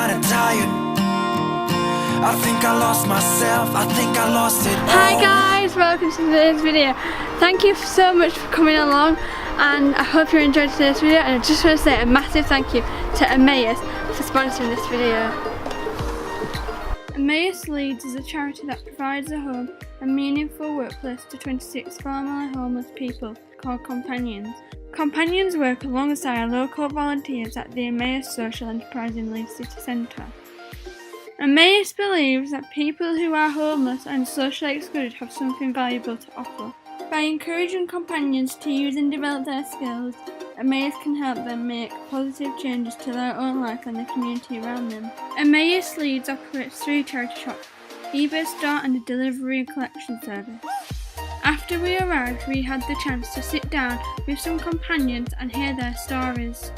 kinda tired. I think I lost myself, I think I lost it all. Hi guys, welcome to today's video. Thank you so much for coming along, and I hope you enjoyed today's video, and I just want to say a massive thank you to Emmaus for sponsoring this video. Emmaus Leeds is a charity that provides a home and meaningful workplace to 26 formerly homeless people called Companions. Companions work alongside local volunteers at the Emmaus Social Enterprise in Leeds City Centre. Emmaus believes that people who are homeless and socially excluded have something valuable to offer. By encouraging companions to use and develop their skills, Emmaus can help them make positive changes to their own life and the community around them. Emmaus Leeds operates 3 charity shops, eBay store and a delivery and collection service. After we arrived, we had the chance to sit down with some companions and hear their stories.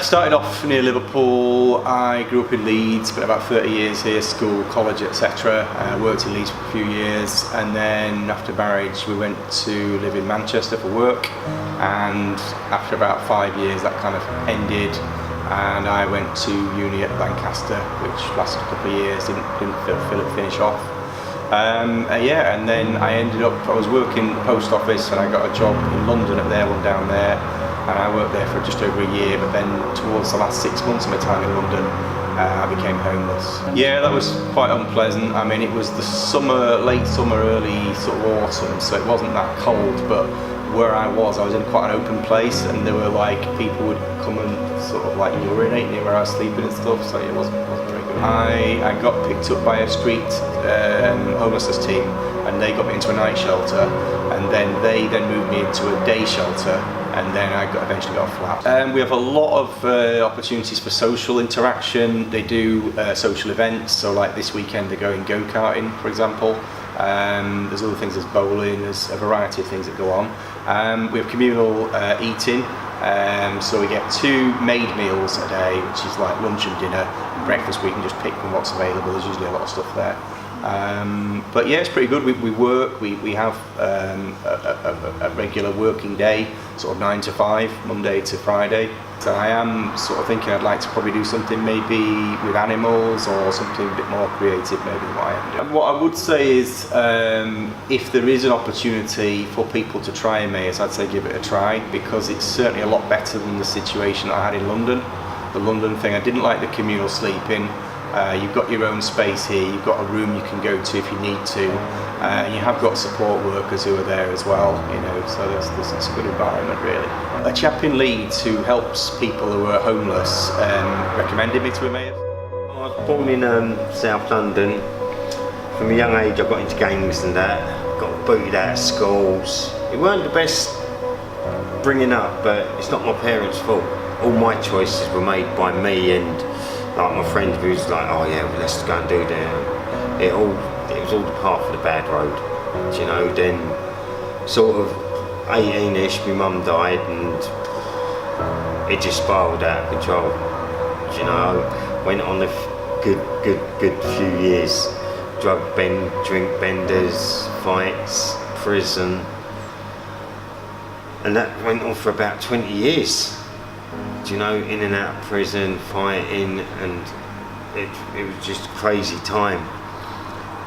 Started off near Liverpool. I grew up in Leeds, spent about 30 years here, school, college, etc. Worked in Leeds for a few years, and then after marriage we went to live in Manchester for work, and after about 5 years that kind of ended, and I went to uni at Lancaster, which lasted a couple of years, didn't finish off. And then I ended up, I was working at the post office and I got a job in London at their one down there. And I worked there for just over a year, but then towards the last 6 months of my time in London, I became homeless. Yeah, that was quite unpleasant. I mean, it was the summer, late summer, early sort of autumn, so it wasn't that cold, but where I was in quite an open place, and there were like, people would come and sort of like urinate near where I was sleeping and stuff, so it wasn't very good. I got picked up by a street homelessness team, and they got me into a night shelter, and then they moved me into a day shelter, and then I eventually got a flat. We have a lot of opportunities for social interaction. They do social events, so like this weekend they're going go-karting, for example. There's other things, there's bowling, there's a variety of things that go on. We have communal eating, so we get 2 made meals a day, which is like lunch and dinner, and breakfast we can just pick from what's available. There's usually a lot of stuff there. But yeah, it's pretty good. We work, we have a regular working day, sort of 9 to 5, Monday to Friday. So I am sort of thinking I'd like to probably do something maybe with animals, or something a bit more creative maybe than what I am doing. What I would say is, if there is an opportunity for people to try Emmaus, I'd say give it a try, because it's certainly a lot better than the situation I had in London. The London thing, I didn't like the communal sleeping. You've got your own space here, you've got a room you can go to if you need to, and you have got support workers who are there as well, you know, so it's a good environment really. A chap in Leeds who helps people who are homeless recommended me to Emmaus. I was born in South London. From a young age I got into gangs and that, got booted out of schools. It weren't the best bringing up, but it's not my parents' fault. All my choices were made by me, and like my friend who was like, oh yeah, well, let's go and do that. It was all the path of the bad road. You know, then sort of 18ish, my mum died, and it just spiraled out of control. You know, went on a good few years. Drink benders, fights, prison. And that went on for about 20 years. You know, in and out of prison, fighting, and it was just a crazy time.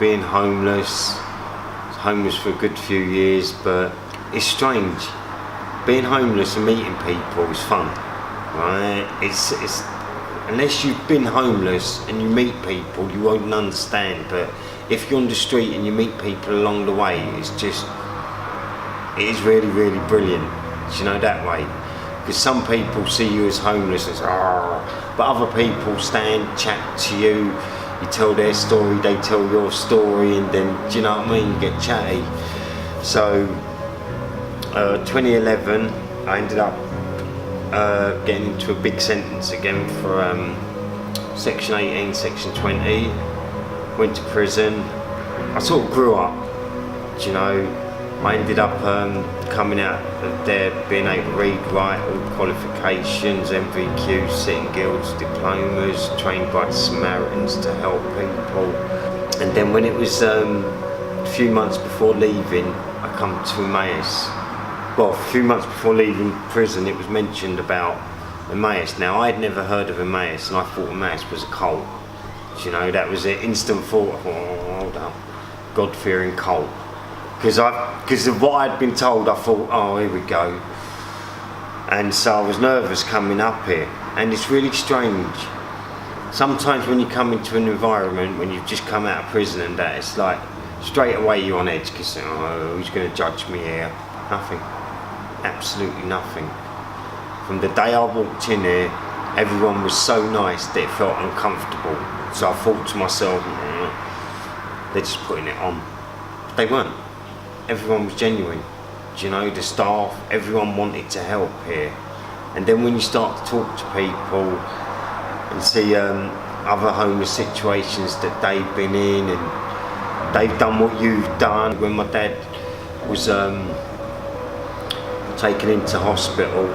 Being homeless for a good few years, but it's strange. Being homeless and meeting people is fun, right? It's unless you've been homeless and you meet people, you won't understand. But if you're on the street and you meet people along the way, it is really, really brilliant. You know, that way. Because some people see you as homeless as but other people stand, chat to you, you tell their story, they tell your story, and then, do you know what I mean, you get chatty. So 2011 I ended up getting into a big sentence again for section 18, section 20, went to prison. I sort of grew up, do you know. I ended up coming out of there being able to read, write, all qualifications, MVQs, sitting guilds, diplomas, trained by Samaritans to help people. And then when it was a few months before leaving, I come to Emmaus. Well, a few months before leaving prison, it was mentioned about Emmaus. Now, I'd never heard of Emmaus, and I thought Emmaus was a cult. You know, that was an instant thought. Oh, hold up, God-fearing cult. Because of what I'd been told, I thought, oh, here we go. And so I was nervous coming up here, and it's really strange. Sometimes when you come into an environment, when you've just come out of prison and that, it's like straight away you're on edge because, oh, who's going to judge me here? Nothing. Absolutely nothing. From the day I walked in here, everyone was so nice that it felt uncomfortable. So I thought to myself, they're just putting it on. But they weren't. Everyone was genuine. You know, the staff, everyone wanted to help here. And then when you start to talk to people and see other homeless situations that they've been in, and they've done what you've done. When my dad was taken into hospital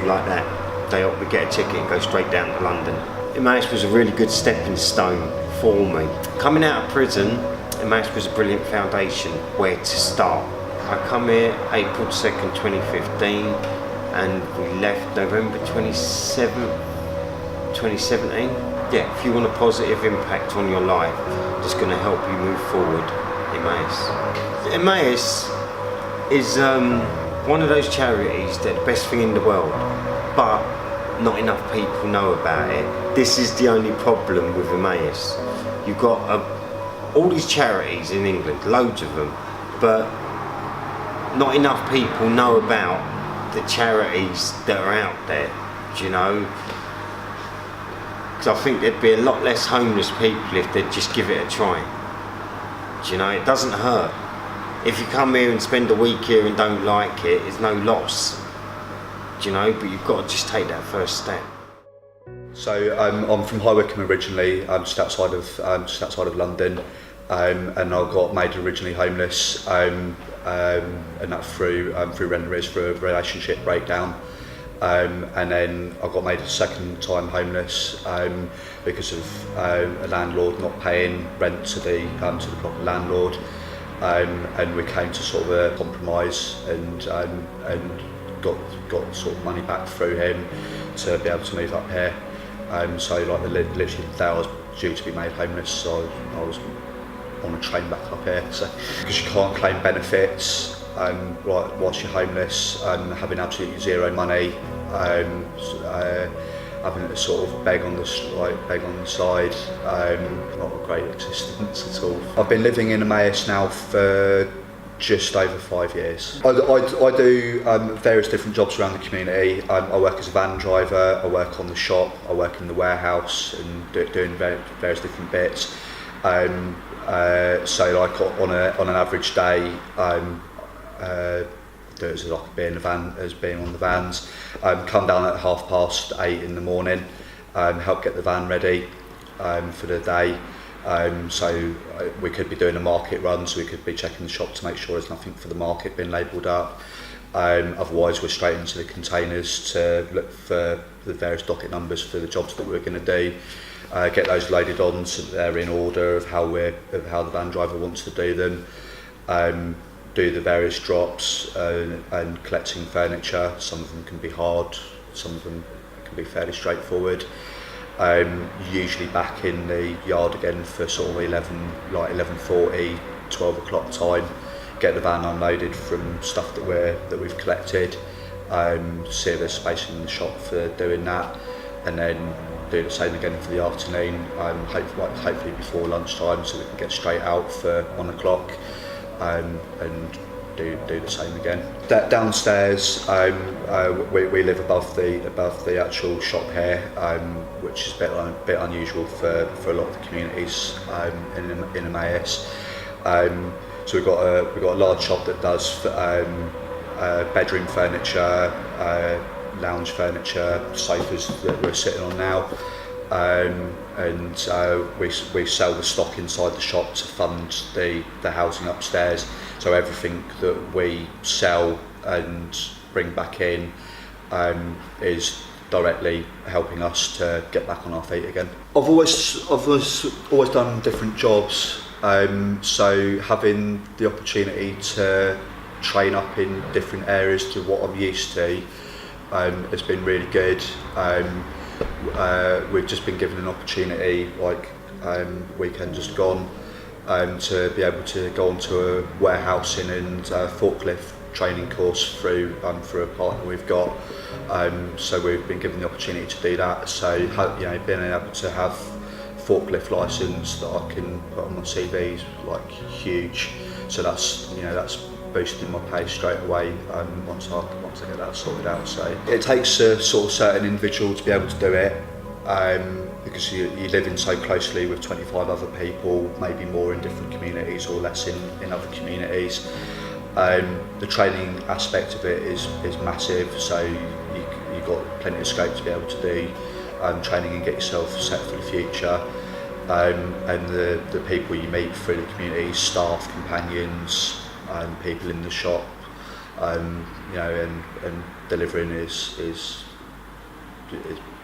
like that, they helped me get a ticket and go straight down to London. Emmaus was a really good stepping stone for me. Coming out of prison, Emmaus was a brilliant foundation where to start. I come here April 2nd, 2015, and we left November 27th, 2017. Yeah, if you want a positive impact on your life, it's going to help you move forward, Emmaus. Emmaus is one of those charities that are the best thing in the world, but not enough people know about it. This is the only problem with Emmaus. You've got all these charities in England, loads of them, but not enough people know about the charities that are out there, do you know? Because I think there'd be a lot less homeless people if they'd just give it a try. Do you know, it doesn't hurt. If you come here and spend a week here and don't like it, it's no loss. Do you know, but you've got to just take that first step. So I'm from High Wycombe originally, just outside of London, and I got made originally homeless, and that through rent arrears for a relationship breakdown, and then I got made a second time homeless because of a landlord not paying rent to the proper landlord, and we came to sort of a compromise and got sort of money back through him to be able to move up here. So like literally the day I was due to be made homeless, so I was on a train back up here. So because you can't claim benefits whilst you're homeless, having absolutely zero money, having to sort of beg on the side, not a great existence at all. I've been living in Emmaus now for just over 5 years. I do various different jobs around the community. I work as a van driver, I work on the shop, I work in the warehouse and doing various different bits. So like on an average day, do it as like being on the vans. Come down at 8:30 in the morning, help get the van ready for the day. So we could be doing a market run, so we could be checking the shop to make sure there's nothing for the market being labelled up. Otherwise we're straight into the containers to look for the various docket numbers for the jobs that we're going to do. Get those loaded on so that they're in order of how the van driver wants to do them. Do the various drops and collecting furniture. Some of them can be hard, some of them can be fairly straightforward. Usually back in the yard again for sort of 11:40, 12 o'clock time. Get the van unloaded from stuff that we've collected. See if there's space in the shop for doing that, and then do the same again for the afternoon. Hopefully before lunchtime, so we can get straight out for 1 o'clock. And do the same again. Downstairs, we live above the actual shop here, which is a bit unusual for a lot of the communities in Emmaus. So we've got a large shop that does bedroom furniture, lounge furniture, sofas that we're sitting on now. And we sell the stock inside the shop to fund the housing upstairs. So everything that we sell and bring back in is directly helping us to get back on our feet again. I've always done different jobs, so having the opportunity to train up in different areas to what I'm used to has been really good. We've just been given an opportunity, like weekend just gone, to be able to go onto a warehousing and forklift training course through a partner we've got. So we've been given the opportunity to do that. So being able to have forklift license that I can put on my CV is like huge. So that's boosting my pay straight away once I get that sorted out. So it takes a sort of certain individual to be able to do it, because you live in so closely with 25 other people, maybe more in different communities or less in other communities. The training aspect of it is massive, so you've got plenty of scope to be able to do training and get yourself set for the future. And the people you meet through the community, staff, companions, people in the shop, and delivering is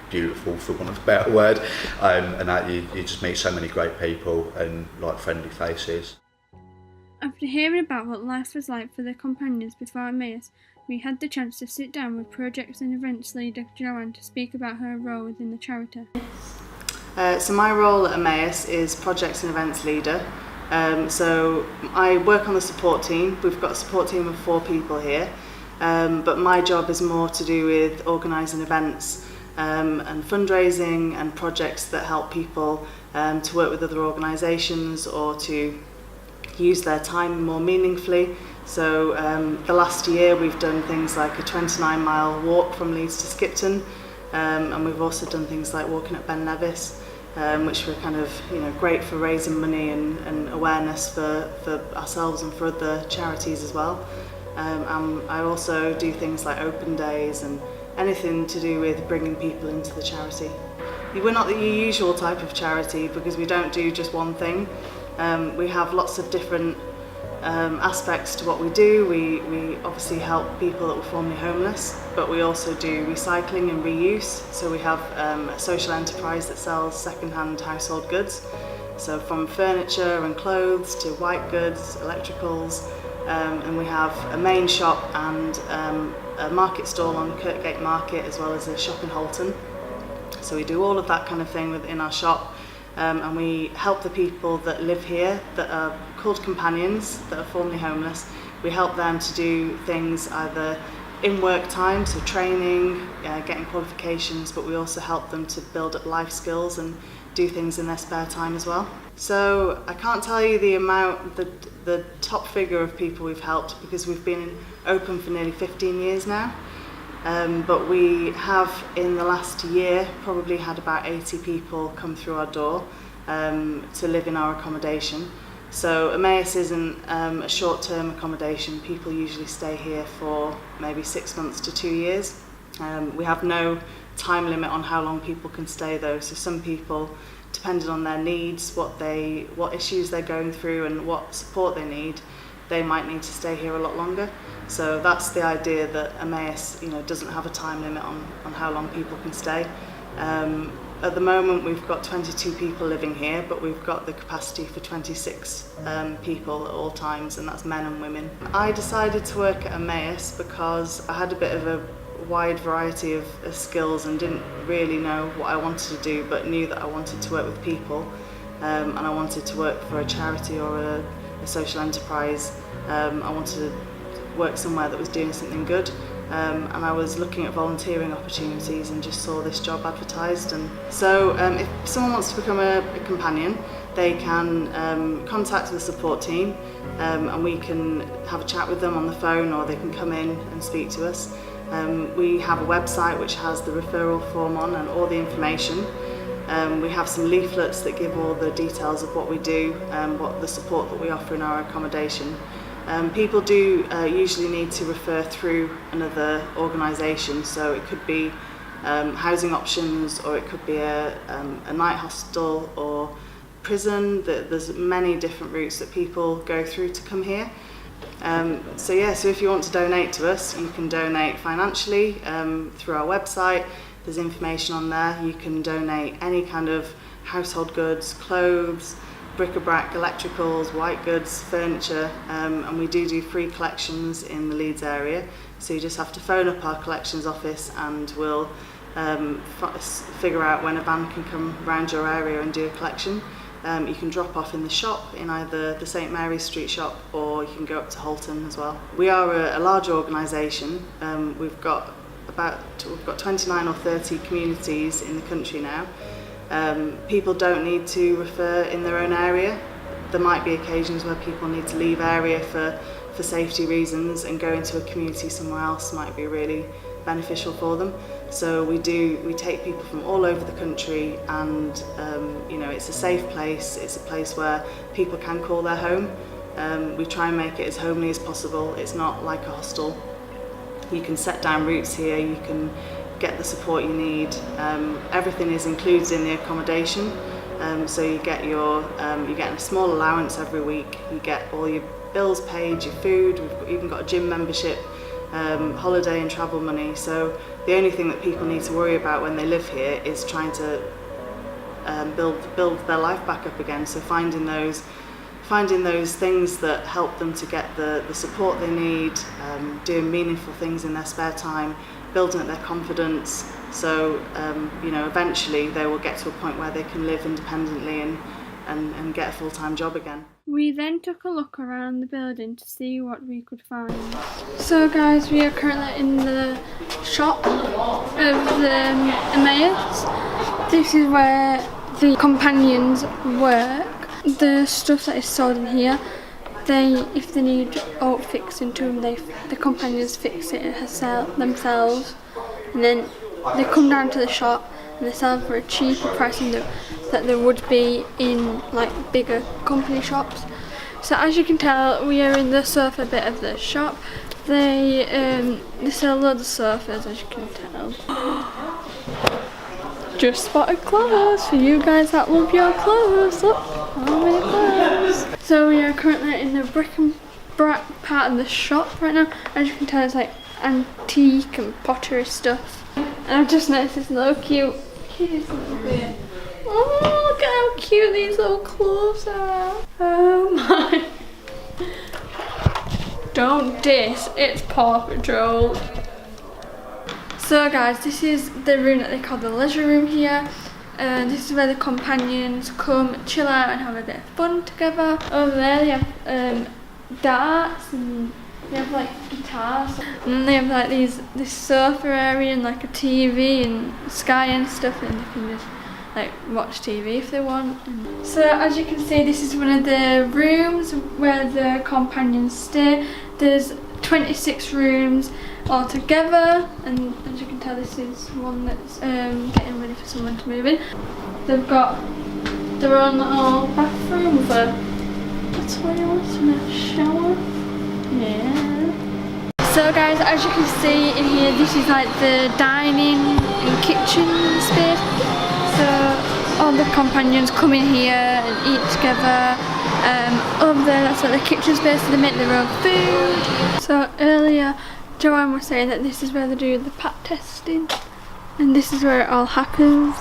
beautiful, for want of a better word, and that you just meet so many great people and like friendly faces. After hearing about what life was like for the companions before Emmaus, we had the chance to sit down with projects and events leader Joanne to speak about her role within the charity. So my role at Emmaus is projects and events leader. So I work on the support team. We've got a support team of 4 people here, but my job is more to do with organising events and fundraising and projects that help people to work with other organisations or to use their time more meaningfully. So the last year we've done things like a 29-mile walk from Leeds to Skipton, and we've also done things like walking at Ben Nevis, which were kind of great for raising money and awareness for ourselves and for other charities as well. And I also do things like open days and anything to do with bringing people into the charity. We're not the usual type of charity because we don't do just one thing. We have lots of different aspects to what we do. We obviously help people that were formerly homeless, but we also do recycling and reuse. So we have a social enterprise that sells second-hand household goods. So from furniture and clothes to white goods, electricals, and we have a main shop and a market stall on Kirkgate Market, as well as a shop in Holton. So we do all of that kind of thing within our shop. And we help the people that live here that are called companions, that are formerly homeless. We help them to do things either in work time, so training, getting qualifications, but we also help them to build up life skills and do things in their spare time as well. So I can't tell you the amount, the top figure of people we've helped, because we've been open for nearly 15 years now. But we have, in the last year, probably had about 80 people come through our door to live in our accommodation. So Emmaus isn't a short-term accommodation. People usually stay here for maybe 6 months to 2 years. We have no time limit on how long people can stay though. So some people, depending on their needs, what issues they're going through and what support they need, they might need to stay here a lot longer. So that's the idea, that Emmaus doesn't have a time limit on how long people can stay. At the moment we've got 22 people living here, but we've got the capacity for 26 people at all times, and that's men and women. I decided to work at Emmaus because I had a bit of a wide variety of skills and didn't really know what I wanted to do, but knew that I wanted to work with people, and I wanted to work for a charity or a social enterprise. I wanted to work somewhere that was doing something good, and I was looking at volunteering opportunities and just saw this job advertised. And so if someone wants to become a companion, they can contact the support team, and we can have a chat with them on the phone, or they can come in and speak to us. We have a website which has the referral form on and all the information. We have some leaflets that give all the details of what we do, what the support that we offer in our accommodation. People do usually need to refer through another organisation, so it could be housing options, or it could be a night hostel or prison. There's many different routes that people go through to come here. So if you want to donate to us, you can donate financially through our website. There's information on there. You can donate any kind of household goods, clothes, bric-a-brac, electricals, white goods, furniture, and we do free collections in the Leeds area. So you just have to phone up our collections office and we'll figure out when a van can come round your area and do a collection. You can drop off in the shop, in either the St Mary's Street shop, or you can go up to Holton as well. We are a large organisation. We've got 29 or 30 communities in the country now. People don't need to refer in their own area. There might be occasions where people need to leave area for safety reasons, and go into a community somewhere else might be really beneficial for them. So we take people from all over the country, and you know, it's a safe place. It's a place where people can call their home. We try and make it as homely as possible. It's not like a hostel. You can set down roots here, you can get the support you need. Everything is included in the accommodation. So you get a small allowance every week. You get all your bills paid, your food. We've even got a gym membership, holiday and travel money. So the only thing that people need to worry about when they live here is trying to build their life back up again. So finding those things that help them to get the support they need, doing meaningful things in their spare time, building up their confidence. So you know, eventually they will get to a point where they can live independently and get a full-time job again. We then took a look around the building to see what we could find. So guys, we are currently in the shop of the Emmaus. This is where the companions work. The stuff that is sold in here, if they need alt fixing to them, the companions fix it themselves, and then they come down to the shop and they sell for a cheaper price that there would be in like bigger company shops. So as you can tell, we are in the sofa bit of the shop. They sell loads of sofas, as you can tell. Just spotted clothes for you guys that love your clothes. Look, how many clothes. So we are currently in the brick and brack part of the shop right now. As you can tell, it's like antique and pottery stuff. And I've just noticed this little cute little bit. Oh, look at how cute these little clothes are. Oh my. Don't diss, it's Paw Patrol. So guys, this is the room that they call the leisure room here. This is where the companions come, chill out and have a bit of fun together. Over there they have darts, and they have like guitars, and then they have like this sofa area and like a TV and Sky and stuff, and they can just like watch TV if they want. So as you can see, this is one of the rooms where the companions stay. There's 26 rooms all together, and as you can tell, this is one that's getting ready for someone to move in. They've got their own little bathroom with a toilet and a shower. Yeah. So guys, as you can see in here, this is like the dining and kitchen space. So all the companions come in here and eat together. Over there, that's like the kitchen space, so they make their own food. So earlier, Joanne was saying that this is where they do the pat testing, and this is where it all happens.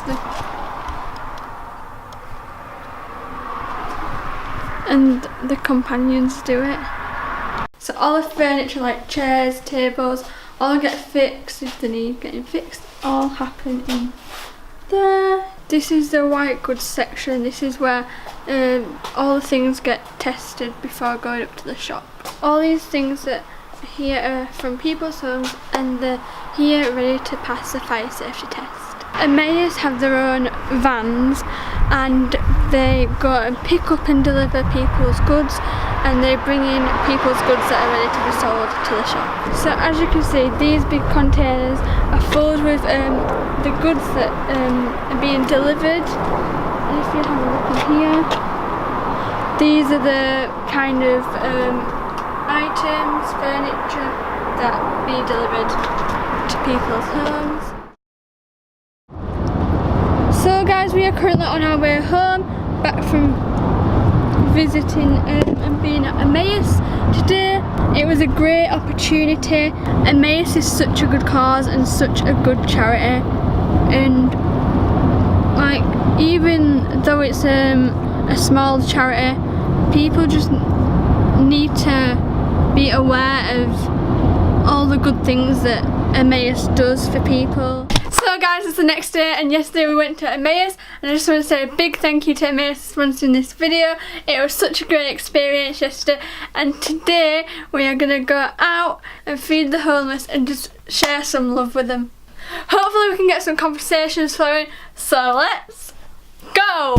And the companions do it. So all the furniture like chairs, tables, all get fixed if they need getting fixed, all happen in there. This is the white goods section. This is where all the things get tested before going up to the shop. All these things that are here are from people's homes, and they're here ready to pass the fire safety test. Emmaus have their own vans, and they go and pick up and deliver people's goods, and they bring in people's goods that are ready to be sold to the shop. So as you can see, these big containers are filled with the goods that are being delivered. And if you have a look in here, these are the kind of items, furniture that be delivered to people's homes. So guys, we are currently on our way home, back from visiting and being at Emmaus today. It was a great opportunity. Emmaus is such a good cause and such a good charity, and like, even though it's a small charity, people just need to be aware of all the good things that Emmaus does for people. So guys, it's the next day and yesterday we went to Emmaus, and I just want to say a big thank you to Emmaus for sponsoring this video. It was such a great experience yesterday, and today we are going to go out and feed the homeless and just share some love with them. Hopefully we can get some conversations flowing, so let's go!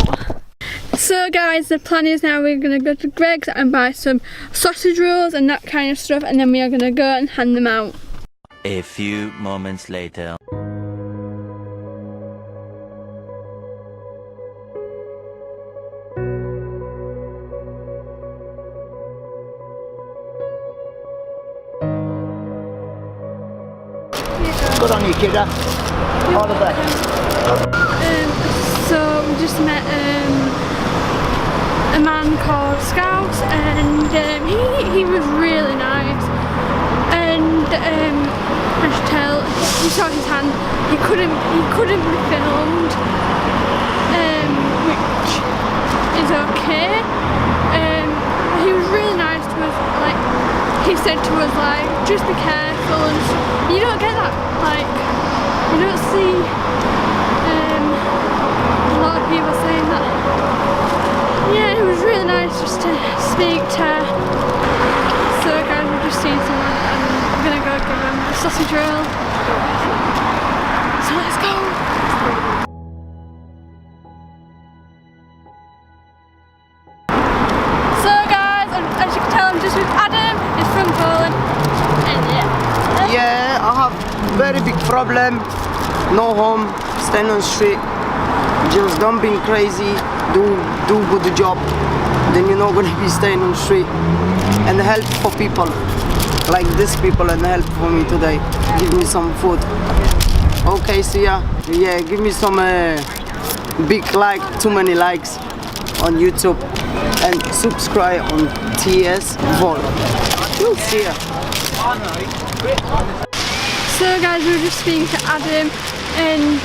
So guys, the plan is now we're going to go to Greg's and buy some sausage rolls and that kind of stuff, and then we are going to go and hand them out. A few moments later. Good on you, kiddo. All the best. So we just met a man called Scout, and he was really nice, and I should tell, you saw his hand, he couldn't be filmed, which is okay. He was really nice to us, like he said to us, like, just be careful, and you don't get that, like, you don't see a lot of people saying that. Yeah, it was really nice just to speak to. So guys, we've just seen someone and I'm gonna go give them a sausage roll. So let's go! So guys, as you can tell, I'm just with Adam. He's from Poland. And Yeah, I have very big problem. No home, stand on street. Just don't be crazy. Do good job. Then you're not gonna be staying on street. And help for people like these people, and help for me today. Give me some food. Okay, see ya. Yeah, give me some big like, too many likes on YouTube, and subscribe on TS Vol. We'll see ya. So guys, we were just speaking to Adam, and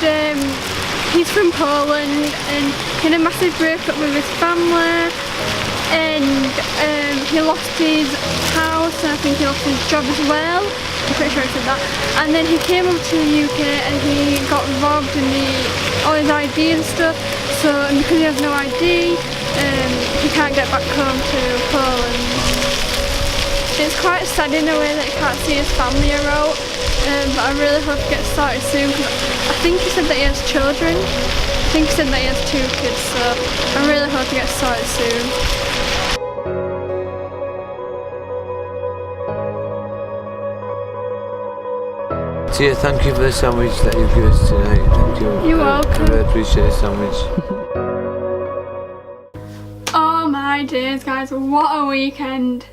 he's from Poland, and he had a massive breakup with his family, and he lost his house, and I think he lost his job as well. I'm pretty sure he said that. And then he came over to the UK and he got robbed in all his ID and stuff. So, and because he has no ID, he can't get back home to Poland. It's quite sad in a way that he can't see his family around, but I really hope he gets started soon, because I think he said that he has children. I think he said that he has 2 kids, so I really hope he gets started soon. So yeah, thank you for the sandwich that you've given us tonight. Thank you. You're welcome. I really appreciate the sandwich. Oh my days guys, what a weekend.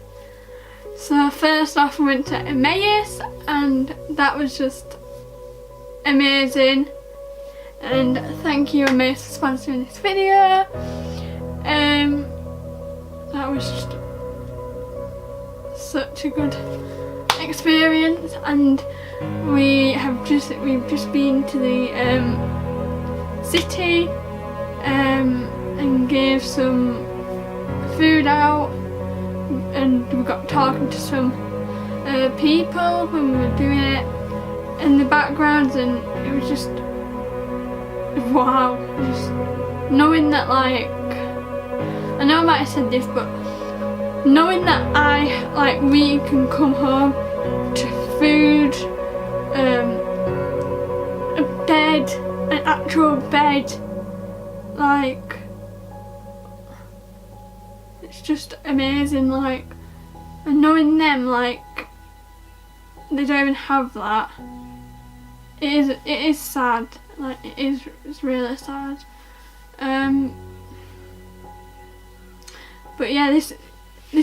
So first off we went to Emmaus, and that was just amazing, and thank you Emmaus for sponsoring this video. That was just such a good experience, and we've just been to the city and gave some food out, and we got talking to some people when we were doing it in the background, and it was just wow, just knowing that, like, I know I might have said this, but knowing that we can come home to food, a bed, an actual bed, like, it's just amazing, like, and knowing them, like, they don't even have that, it is sad, like, it's really sad. But yeah, this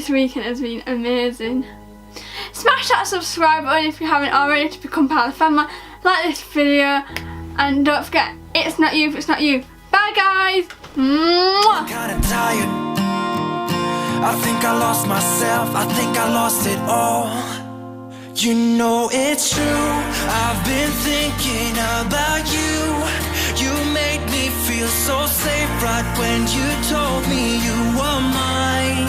weekend has been amazing. Smash that subscribe button if you haven't already to become part of the family. Like this video, and don't forget, it's not you if it's not you. Bye guys! Mwah! I'm kinda tired. I think I lost myself, I think I lost it all. You know it's true, I've been thinking about you. You made me feel so safe right when you told me you were mine.